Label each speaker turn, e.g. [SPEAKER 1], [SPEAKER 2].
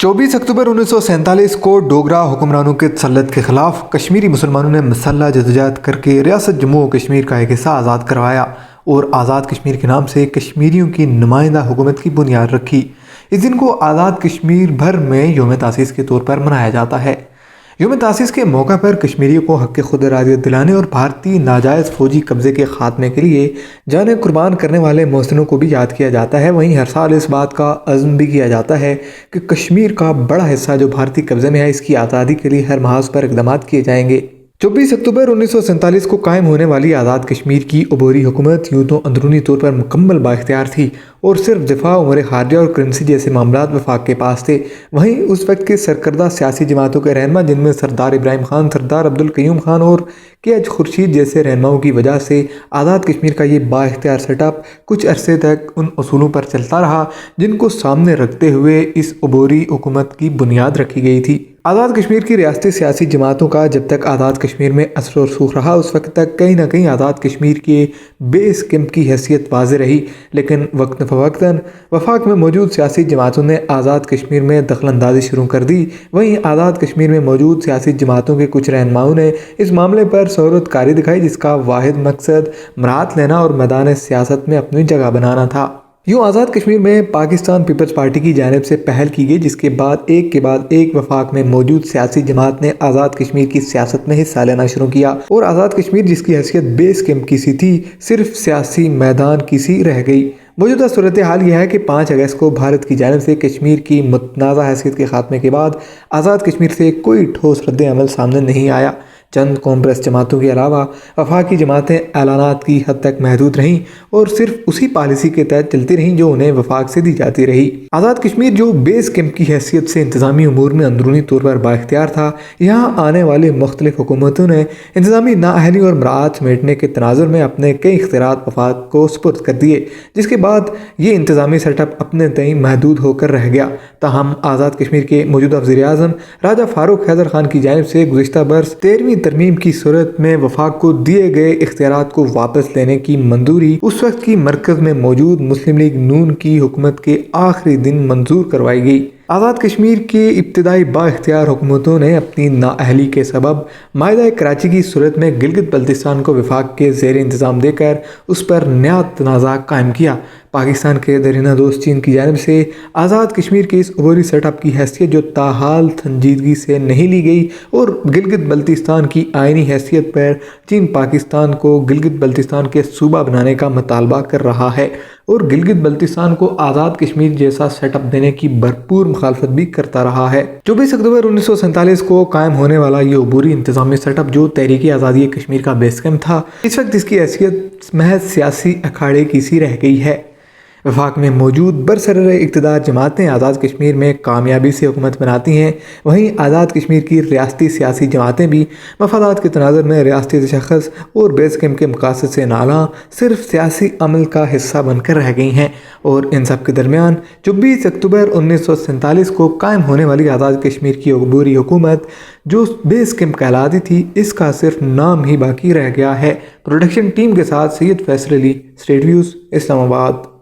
[SPEAKER 1] 24 अक्टूबर 1947 को डोगरा हुक्मरानों के तसल्लुत के खिलाफ कश्मीरी मुसलमानों ने मसल्ह जदोजहद करके रियासत जम्मू और कश्मीर का एक हिस्सा आज़ाद करवाया और आज़ाद कश्मीर के नाम से कश्मीरियों की नुमाइंदा हुकूमत की बुनियाद रखी। इस दिन को आज़ाद कश्मीर भर में यौम तासीस के तौर पर मनाया जाता है। यौम तासीस के मौका पर कश्मीरियों को हक़ खुद इरादियत दिलाने और भारतीय नाजायज़ फ़ौजी कब्ज़े के ख़ात्मे के लिए जानें कुर्बान करने वाले मोहसिनों को भी याद किया जाता है। वहीं हर साल इस बात का अज़्म भी किया जाता है कि कश्मीर का बड़ा हिस्सा जो भारतीय कब्ज़े में है, इसकी आज़ादी के लिए हर महाज पर इक़दाम किए जाएंगे। 24 अक्टूबर 1947 को कायम होने वाली आज़ाद कश्मीर की अबूरी हुकूमत यूँ तो अंदरूनी तौर पर मुकम्मल बाइख्तियार थी और सिर्फ दिफा, उमूर खारजा और करेंसी जैसे मामलात वफाक के पास थे। वहीं उस वक्त के सरकर्दा सियासी जमातों के रहनमा, जिनमें सरदार इब्राहिम खान, सरदार अब्दुल क़य्यूम खान और KH खुर्शीद जैसे रहनुमाओं की वजह से आज़ाद कश्मीर का ये बाइख्तियार सेटअप कुछ अरसे तक उन असूलों पर चलता रहा जिनको सामने रखते हुए इस अबूरी हुकूमत की बुनियाद रखी गई थी। आज़ाद कश्मीर की रियासती सियासी जमातों का जब तक आज़ाद कश्मीर में असर और रसूख रहा, उस वक्त तक कहीं ना कहीं आज़ाद कश्मीर के बेस कैंप की हैसियत वाज़ेह रही। लेकिन वक्त फ़वक्तन वफाक में मौजूद सियासी जमातों ने आज़ाद कश्मीर में दखल अंदाजी शुरू कर दी। वहीं आज़ाद कश्मीर में मौजूद सियासी जमातों के कुछ रहनुमाओं ने इस मामले पर सहूलतकारी दिखाई, जिसका वाहिद मकसद मराहत लेना और मैदान सियासत में अपनी जगह बनाना था। यूँ आज़ाद कश्मीर में पाकिस्तान पीपल्स पार्टी की जानिब से पहल की गई, जिसके बाद एक वफाक में मौजूद सियासी जमात ने आज़ाद कश्मीर की सियासत में हिस्सा लेना शुरू किया और आज़ाद कश्मीर, जिसकी हैसियत बेस कैंप की सी थी, सिर्फ सियासी मैदान की सी रह गई। मौजूदा सूरत हाल यह है कि 5 अगस्त को भारत की जानिब से कश्मीर की मुतनाज़ा हैसियत के खात्मे के बाद आज़ाद कश्मीर से कोई ठोस रद्द अमल सामने नहीं आया। चंद कॉमरेस जमातों के अलावा वफाकी जमातें ऐलानात की हद तक महदूद रहीं और सिर्फ उसी पॉलिसी के तहत चलती रहीं जो उन्हें वफाक से दी जाती रही। आज़ाद कश्मीर जो बेस कैंप की हैसियत से इंतज़ामी अमूर में अंदरूनी तौर पर बाइख्तियार था, यहाँ आने वाली मुख्तलिफ हुकूमतों ने इंतज़ामी नाअहली और मराआत समेटने के तनाजुर में अपने कई इख्तियारात वफाक को सुपुर्द कर दिए, जिसके बाद ये इंतज़ामी सेटअप अपने तय महदूद होकर रह गया। ताहम आज़ाद कश्मीर के मौजूदा वज़ीर आज़म राजा फ़ारूक हैदर खान की जानिब से गुज़िश्ता बरस 13वीं तरमीम की सूरत में वफाक को दिए गए इख्तियारात को वापस लेने की मंजूरी उस वक्त की मरकज़ में मौजूद मुस्लिम लीग नून की हुकूमत के आखिरी दिन मंजूर करवाई गई। आज़ाद कश्मीर के इब्तिदाई बाइख्तियार हुकूमतों ने अपनी नाअहली के सबब माहिदा कराची की सूरत में गिलगित बल्तिस्तान को वफाक के ज़ेर इंतज़ाम देकर उस पर नया तनाज़ा कायम किया। पाकिस्तान के दरीना दोस्त चीन की जानिब से आज़ाद कश्मीर के इस अबूरी सेटअप की हैसियत जो ताहाल संजीदगी से नहीं ली गई और गिलगित बल्तिस्तान की आइनी हैसियत पर चीन पाकिस्तान को गिलगित बल्तिस्तान के सूबा बनाने का मुतालबा कर रहा है और गिलगित बल्तिस्तान को आज़ाद कश्मीर जैसा सेटअप देने की भरपूर मुखालफत भी करता रहा है। 24 अक्टूबर 1947 को कायम होने वाला ये अबूरी इंतज़ामी सेटअप जो तहरीक आज़ादी कश्मीर का बेस कैंप था, इस वक्त इसकी हैसियत महज सियासी अखाड़े की सी रह गई है। वफाक में मौजूद बरसर इक़्तिदार जमातें आज़ाद कश्मीर में कामयाबी से हुकूमत बनाती हैं। वहीं आज़ाद कश्मीर की रियासती सियासी जमातें भी मफादात के तनाज़ुर में रियासती तशख़्ख़ुस और बेस कैंप के मकासद से नाला सिर्फ सियासी अमल का हिस्सा बनकर रह गई हैं। और इन सब के दरमियान 24 अक्टूबर 1947 को कायम होने वाली आज़ाद कश्मीर की अबूरी हुकूमत जो बेस कैंप कहलाती थी, इसका सिर्फ नाम ही बाकी रह गया है। प्रोडक्शन टीम के साथ सैयद फैसल अली, स्टेट व्यूज़, इस्लामाबाद।